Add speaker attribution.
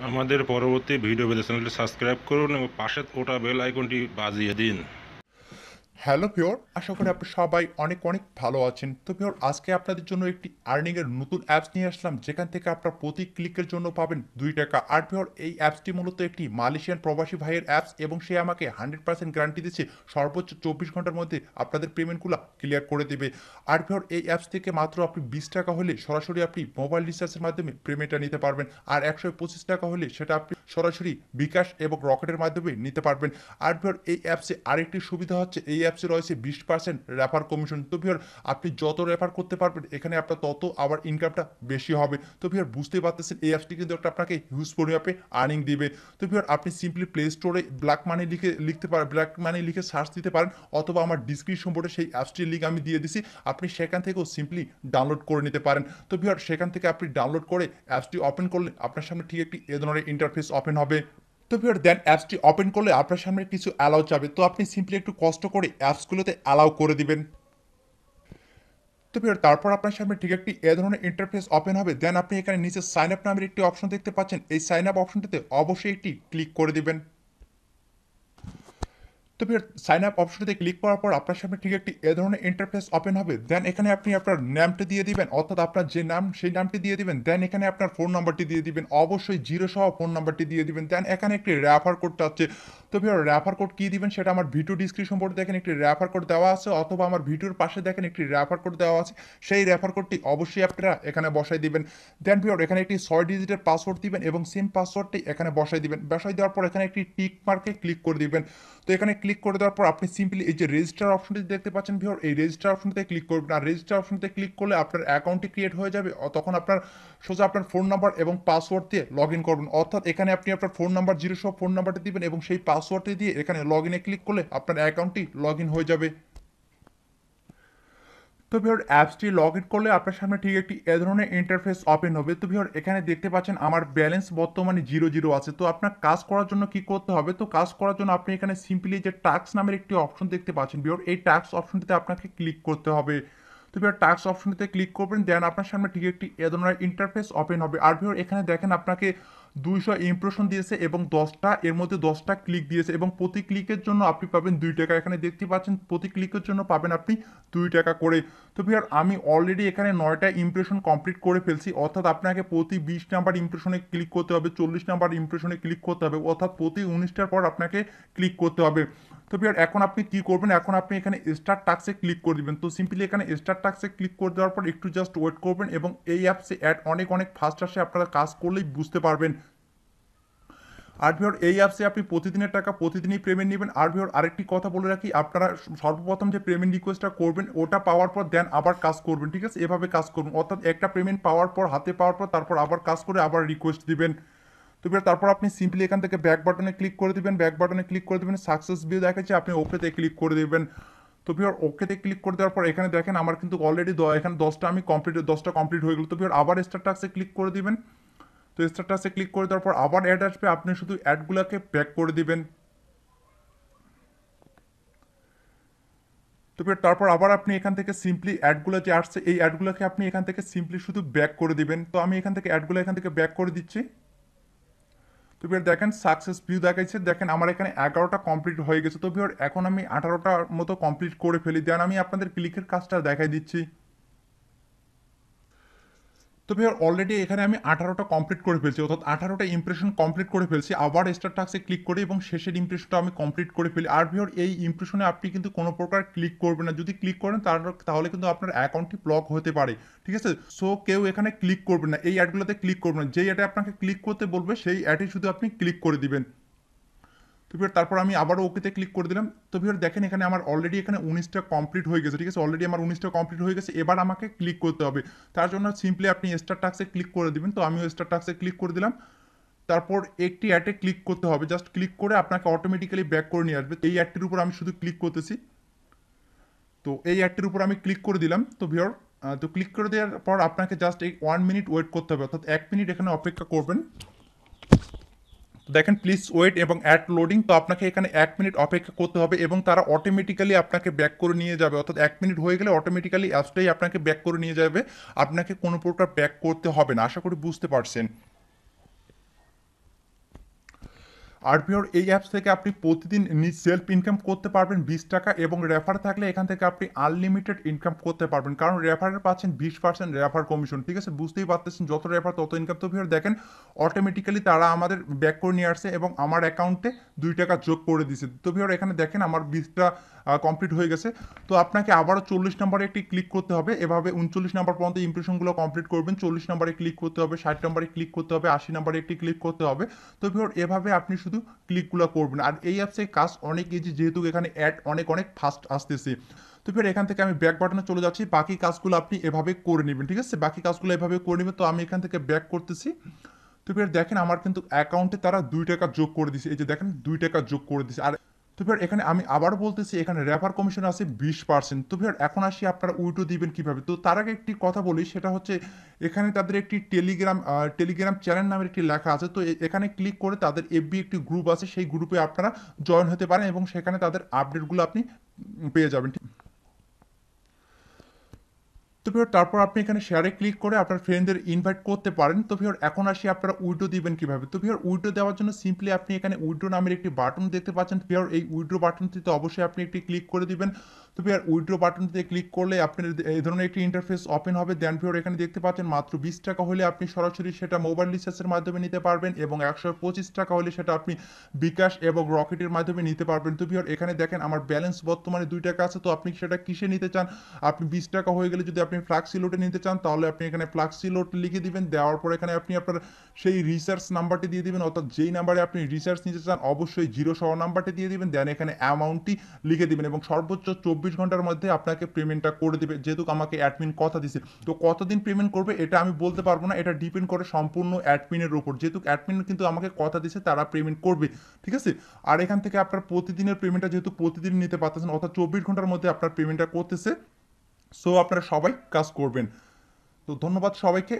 Speaker 1: আমাদের পরবর্তী ভিডিও পেতে চ্যানেলটি সাবস্ক্রাইব করুন এবং পাশে ওটা বেল আইকনটি বাজিয়ে দিন।
Speaker 2: হ্যালো পিওর, আশা করি আপনি সবাই অনেক অনেক ভালো আছেন। তো পিওর, আজকে আপনাদের জন্য একটি আর্নিংয়ের নতুন অ্যাপস নিয়ে আসলাম, যেখান থেকে আপনার প্রতি ক্লিকের জন্য পাবেন 2 টাকা। আর পিওর, এই অ্যাপসটি মূলত একটি মালয়েশিয়ান প্রবাসী ভাইয়ের অ্যাপস এবং সে আমাকে 100% গ্যারান্টি দিচ্ছে সর্বোচ্চ 24 ঘন্টার মধ্যে আপনাদের পেমেন্টগুলো ক্লিয়ার করে দেবে। আর পিওর, এই অ্যাপস থেকে মাত্র আপনি 20 টাকা হলে সরাসরি আপনি মোবাইল রিচার্জের মাধ্যমে পেমেন্টটা নিতে পারবেন, আর 125 টাকা হলে সেটা আপনি সরাসরি বিকাশ এবং রকেটের মাধ্যমে নিতে পারবেন। আর পিওর, এই অ্যাপসে আরেকটি সুবিধা হচ্ছে, এই অ্যাপসে রয়েছে 20% রেফার কমিশন। তো ভিউয়ার, আপনি যত রেফার করতে পারবেন এখানে আপনার তত আবার ইনকামটা বেশি হবে। তো ভিউয়ার, বুঝতে পারতেছেন এই অ্যাপসটি কিন্তু একটা আপনাকে হিউজ পরিমাপে আর্নিং দিবে। তো ভিউয়ার, আপনি সিম্পলি প্লে স্টোরে ব্ল্যাক মানি লিখতে পারেন, ব্ল্যাক মানি লিখে সার্চ দিতে পারেন, অথবা আমার ডিসক্রিপশন বোর্ডে সেই অ্যাপসটির লিঙ্ক আমি দিয়ে দিছি, আপনি সেখান থেকেও সিম্পলি ডাউনলোড করে নিতে পারেন। তো ভিউয়ার, সেখান থেকে আপনি ডাউনলোড করে অ্যাপসটি ওপেন করলে আপনার সামনে ঠিক একটি এ ধরনের ইন্টারফেস ওপেন হবে। তো ভিউয়ার, দেন অ্যাপসটি ওপেন করলে আপনার সামনে কিছু অ্যালাউ চাবে, তো আপনি সিম্পলি একটু কষ্ট করে অ্যাপসগুলোতে অ্যালাউ করে দিবেন। তো ভিউয়ার, তারপর আপনার সামনে ঠিক একটি এ ধরনের ইন্টারফেস ওপেন হবে। দেন আপনি এখানে নিচে সাইন আপ নামের একটি অপশন দেখতে পাচ্ছেন, এই সাইন আপ অপশনটিতে অবশ্যই একটি ক্লিক করে দিবেন। তো ভিউয়ার, সাইন আপ অপশনটিতে ক্লিক করার পর আপনার সামনে ঠিক একটি এ ধরনের ইন্টারফেস ওপেন হবে। দেন এখানে আপনি আপনার নামটি দিয়ে দিবেন, অর্থাৎ আপনার যে নাম সেই নামটি দিয়ে দিবেন। দেন এখানে আপনার ফোন নাম্বারটি দিয়ে দিবেন, অবশ্যই জিরো সহ ফোন নাম্বারটি দিয়ে দিবেন। দেন এখানে একটি রেফার কোড আছে। তো ভিউয়ার, রেফার কোড কী দিবেন সেটা আমার ভিডিও ডিসক্রিপশন বোর্ডে দেখেন একটি রেফার কোড দেওয়া আছে, অথবা আমার ভিডিওর পাশে দেখেন একটি রেফার কোড দেওয়া আছে। সেই রেফার কোডটি অবশ্যই আপনারা এখানে বসাই দিবেন। দেন ভিউয়ার, এখানে একটি 6 ডিজিটের পাসওয়ার্ড দিবেন এবং সেম পাসওয়ার্ডটি এখানে বসাই দিবেন। বসাই দেওয়ার পর এখানে একটি টিক মার্কে ক্লিক করে দিবেন। তো এখানে ক্লিক করে দেওয়ার পর আপনি সিম্পলি এই যে রেজিস্টার অপশনটি দেখতে পাচ্ছেন ভিউয়ার, এই রেজিস্টার অপশনটিতে ক্লিক করবেন। আর রেজিস্টার অপশনটিতে ক্লিক করলে আপনার অ্যাকাউন্টটি ক্রিয়েট হয়ে যাবে। তখন আপনার সোজা আপনার ফোন নাম্বার এবং পাসওয়ার্ড দিয়ে লগ ইন করবেন, অর্থাৎ এখানে আপনি আপনার ফোন নাম্বার জিরো সহ ফোন নাম্বারটি দিবেন এবং সেই পাসওয়ার্ডটি দিয়ে এখানে লগ ইনে ক্লিক করলে আপনার অ্যাকাউন্টটি লগ ইন হয়ে যাবে। তো ভিউয়ার, অ্যাপসটি লগ ইন করলে আপনার সামনে ঠিক একটি এ ধরনের ইন্টারফেস ওপেন হবে। তো ভিউয়ার, এখানে দেখতে পাচ্ছেন আমার ব্যালেন্স বর্তমানে 0 আছে। তো আপনার কাজ করার জন্য কি করতে হবে, তো কাজ করার জন্য আপনি এখানে সিম্পলি যে টাস্ক নামের একটি অপশন দেখতে পাচ্ছেন ভিউয়ার, এই টাস্ক অপশনটিতে আপনাকে ক্লিক করতে হবে। তো ভিউয়ার, টাস্ক অপশনটিতে ক্লিক করবেন, দেন আপনার সামনে ঠিক একটি এ ধরনের ইন্টারফেস ওপেন হবে। আর ভিউয়ার, এখানে দেখেন আপনাকে 200 ইমপ্রেশন দিয়েছে এবং 10টা, এর মধ্যে 10টা ক্লিক দিয়েছে এবং প্রতি ক্লিকের জন্য আপনি পাবেন 2 টাকা। এখানে দেখতে পাচ্ছেন প্রতি ক্লিকের জন্য পাবেন আপনি 2 টাকা করে। তো ভিউয়ার, আমি অলরেডি এখানে 9টা ইমপ্রেশন কমপ্লিট করে ফেলছি, অর্থাৎ আপনাকে প্রতি 20 নাম্বার ইমপ্রেশনে ক্লিক করতে হবে, 40 নাম্বার ইমপ্রেশনে ক্লিক করতে হবে, অর্থাৎ প্রতি 19টার পর আপনাকে ক্লিক করতে হবে। তো ভিউয়ার, এখন আপনি কি করবেন, এখন আপনি এখানে স্টার্ট টাস্কে ক্লিক করে দিবেন। তো সিম্পলি এখানে স্টার্ট টাস্কে ক্লিক করে দেওয়ার পর একটু জাস্ট ওয়েট করবেন এবং এই অ্যাপসে অ্যাড অনেক অনেক ফাস্ট আসে, আপনারা কাজ করলেই বুঝতে পারবেন। আর ভিওর, এই অ্যাপসে আপনি প্রতিদিনের টাকা প্রতিদিনই পেমেন্ট নেবেন। আর ভিওর, আরেকটি কথা বলে রাখি, আপনারা সর্বপ্রথম যে পেমেন্ট রিকোয়েস্টটা করবেন ওটা পাওয়ার পর দেন আবার কাজ করবেন, ঠিক আছে? এভাবে কাজ করবেন, অর্থাৎ একটা পেমেন্ট পাওয়ার পর হাতে পাওয়ার পর তারপর আবার কাজ করে আবার রিকোয়েস্ট দিবেন। তো ভিওর, তারপর আপনি সিম্পলি এখান থেকে ব্যাক বাটনে ক্লিক করে দিবেন, ব্যাক বাটনে ক্লিক করে দেবেন, সাকসেস ভিউ দেখাচ্ছে, আপনি ওকেতে ক্লিক করে দেবেন। তো ভিওর, ওকেতে ক্লিক করে দেওয়ার পর এখানে দেখেন আমার কিন্তু অলরেডি এখানে 10টা আমি কমপ্লিট, 10টা কমপ্লিট হয়ে গেল। তো ভিওর, আবার স্টার টাস্কে ক্লিক করে দিবেন। তো স্টারটাসে ক্লিক করে দেওয়ার পর আবার অ্যাড আসবে, আপনি শুধু অ্যাডগুলোকে ব্যাক করে দিবেন। তো তারপর আবার আপনি এখান থেকে সিম্পলি অ্যাডগুলো যে আসছে এই অ্যাডগুলোকে আপনি এখান থেকে সিম্পলি শুধু ব্যাক করে দিবেন। তো আমি এখান থেকে অ্যাডগুলো এখান থেকে ব্যাক করে দিচ্ছি। তো ভিউয়ার, দেখেন সাকসেস ভিউ দেখাচ্ছে, দেখেন আমার এখানে 11টা কমপ্লিট হয়ে গেছে। তো ভিউয়ার, এখন আমি 18টার মতো কমপ্লিট করে ফেলি, দেন আমি আপনাদের ক্লিকের কাজটা দেখাই দিচ্ছি। তো ভাইয়া, অলরেডি এখানে আমি 18টা কমপ্লিট করে ফেলছি, অর্থাৎ 18টা ইমপ্রেশন কমপ্লিট করে ফেলছি। আবার স্টার টাস্কে ক্লিক করি এবং শেষের ইমপ্রেশনটা আমি কমপ্লিট করে ফেলি। আর ভিওর, এই ইমপ্রেশনে আপনি কিন্তু কোনো প্রকার ক্লিক করবেন না, যদি ক্লিক করেন তাহলে কিন্তু আপনার অ্যাকাউন্টটি ব্লক হতে পারে, ঠিক আছে? সো কেউ এখানে ক্লিক করবেন না, এই অ্যাডগুলোতে ক্লিক করবেন না, যেই অ্যাডে আপনাকে ক্লিক করতে বলবে সেই অ্যাডে শুধু আপনি ক্লিক করে দিবেন। তো ভিউয়ার, তারপর আমি আবারও ওকেতে ক্লিক করে দিলাম। তো ভিউয়ার, দেখেন এখানে আমার অলরেডি এখানে 19টা কমপ্লিট হয়ে গেছে, ঠিক আছে? অলরেডি আমার 19টা কমপ্লিট হয়ে গেছে, এবার আমাকে ক্লিক করতে হবে। তার জন্য সিম্পলি আপনি স্টার টাস্কে ক্লিক করে দিবেন। তো আমিও স্টার টাস্কে ক্লিক করে দিলাম। তারপর একটি অ্যাডে ক্লিক করতে হবে, জাস্ট ক্লিক করে আপনাকে অটোমেটিক্যালি ব্যাক করে নিয়ে আসবে। এই অ্যাডটির উপর আমি শুধু ক্লিক করতেছি। তো এই অ্যাডটির উপর আমি ক্লিক করে দিলাম। তো ভিউয়ার, তো ক্লিক করে দেওয়ার পর আপনাকে জাস্ট এই 1 মিনিট ওয়েট করতে হবে, অর্থাৎ 1 মিনিট এখানে অপেক্ষা করবেন। দেখেন প্লিজ ওয়েট এবং অ্যাড লোডিং, তো আপনাকে এখানে 1 মিনিট অপেক্ষা করতে হবে এবং তারা অটোমেটিক্যালি আপনাকে ব্যাক করে নিয়ে যাবে, অর্থাৎ 1 মিনিট হয়ে গেলে অটোমেটিক্যালি অ্যাপসটাই আপনাকে ব্যাক করে নিয়ে যাবে, আপনাকে কোনো প্রকার ব্যাক করতে হবে না। আশা করি বুঝতে পারছেন। আর ভিউয়ার এই অ্যাপস থেকে আপনি প্রতিদিন সেলফ ইনকাম করতে পারবেন 20 টাকা, এবং রেফার থাকলে এখান থেকে আপনি আনলিমিটেড ইনকাম করতে পারবেন, কারণ রেফারের পাচ্ছেন 20% রেফার কমিশন। ঠিক আছে, বুঝতেই পারতেছেন যত রেফার তত ইনকাম। তো ভিউয়ার দেখেন অটোমেটিক্যালি তারা আমাদের ব্যাক করে নিয়ে আসছে এবং আমার অ্যাকাউন্টে 2 টাকা যোগ করে দিছে। তো ভিউয়ার এখানে দেখেন আমার 20টা কমপ্লিট হয়ে গেছে। তো আপনাকে আবারও 40 নম্বরে একটি ক্লিক করতে হবে, এভাবে 39 নম্বর পর্যন্ত ইমপ্রেশনগুলো কমপ্লিট করবেন। 40 নম্বরে ক্লিক করতে হবে, 60 নম্বরে ক্লিক করতে হবে, 80 নম্বরে একটি ক্লিক করতে হবে। তো ভিউয়ার এভাবে আপনি শুধু ক্লিকগুলো করবেন। আর এই অ্যাপসে কাজ অনেক ইজি, যেহেতু এখানে অ্যাড অনেক অনেক ফাস্ট আসতেছে। তো ফের এখান থেকে আমি ব্যাক বাটনে চলে যাচ্ছি, বাকি কাজগুলো আপনি এভাবে করে নেবেন। ঠিক আছে, বাকি কাজগুলো এভাবে করে নেবেন। তো আমি এখান থেকে ব্যাক করতেছি। তো ফের দেখেন আমার কিন্তু অ্যাকাউন্টে তারা 2 টাকা যোগ করে দিছে, এই যে দেখেন 2 টাকা যোগ করে দিছে। আর তো ফের এখানে আমি আবার বলতেছি এখানে রেফার কমিশন আছে 20%। তো ফের এখন আসি আপনারা উইড্রো দিবেন কিভাবে। তো তার আগে একটি কথা বলি, সেটা হচ্ছে এখানে তাদের একটি টেলিগ্রাম চ্যানেল নামের একটি লেখা আছে। তো এখানে ক্লিক করে তাদের এফবি একটি গ্রুপ আছে, সেই গ্রুপে আপনারা জয়েন হতে পারেন এবং সেখানে তাদের আপডেটগুলো আপনি পেয়ে যাবেন। তো ভিউয়ার তারপর আপনি এখানে শেয়ারে ক্লিক করে আপনার ফ্রেন্ডদের ইনভাইট করতে পারেন। তো ভিউয়ার এখন আসি আপনারা উইড্রো দিবেন কিভাবে। তো ভিউয়ার উইড্রো দেওয়ার জন্য সিম্পলি আপনি এখানে উইড্রো নামের একটি বাটন দেখতে পাচ্ছেন। ভিউয়ার এই উইড্রো বাটনটিতে অবশ্যই আপনি একটি ক্লিক করে দিবেন। তো ভিউয়ার উইড্রো বাটনটিতে ক্লিক করলে আপনার এই ধরনের একটি ইন্টারফেস ওপেন হবে। দেন ভিউয়ার এখানে দেখতে পাচ্ছেন মাত্র 20 টাকা হলে আপনি সরাসরি সেটা মোবাইল রিচার্জের মাধ্যমে নিতে পারবেন, এবং 125 টাকা হলে সেটা আপনি বিকাশ এবং রকেটের মাধ্যমে নিতে পারবেন। তো ভিউয়ার এখানে দেখেন আমার ব্যালেন্স বর্তমানে 2 টাকা আছে। তো আপনি সেটা কিসে নিতে চান, আপনি 20 টাকা হয়ে গেলে যদি আপনি ফ্লাক্সি লোটে নিতে চান তাহলে আপনি এখানে ফ্লাক্সি লোট লিখে দিবেন। দেওয়ার পর এখানে আপনি আপনার সেই রিচার্জ নাম্বারটি দিয়ে দিবেন, অর্থাৎ যেই নাম্বারে আপনি রিচার্জ নিতে চান অবশ্যই 0 সহ নাম্বারটি দিয়ে দিবেন। দেন এখানে অ্যামাউন্টটি লিখে দিবেন এবং সর্বোচ্চ 24 ঘন্টার মধ্যে আপনাকে পেমেন্টটা করে দিবে, যেহেতু আমাকে অ্যাডমিন কথা দিছে। তো কতদিন পেমেন্ট করবে এটা আমি বলতে পারবো না, এটা ডিপেন্ড করে সম্পূর্ণ অ্যাডমিনের উপর, যেহেতু অ্যাডমিন কিন্তু আমাকে কথা দিছে তারা পেমেন্ট করবে। ঠিক আছে, আর এখান থেকে আপনার প্রতিদিনের পেমেন্টটা যেহেতু প্রতিদিন নিতে পারতেছেন, অর্থাৎ 24 ঘন্টার মধ্যে আপনার পেমেন্টটা করতেছে। সো আপনারা সবাই কাজ করবেন। তো ধন্যবাদ সবাইকে।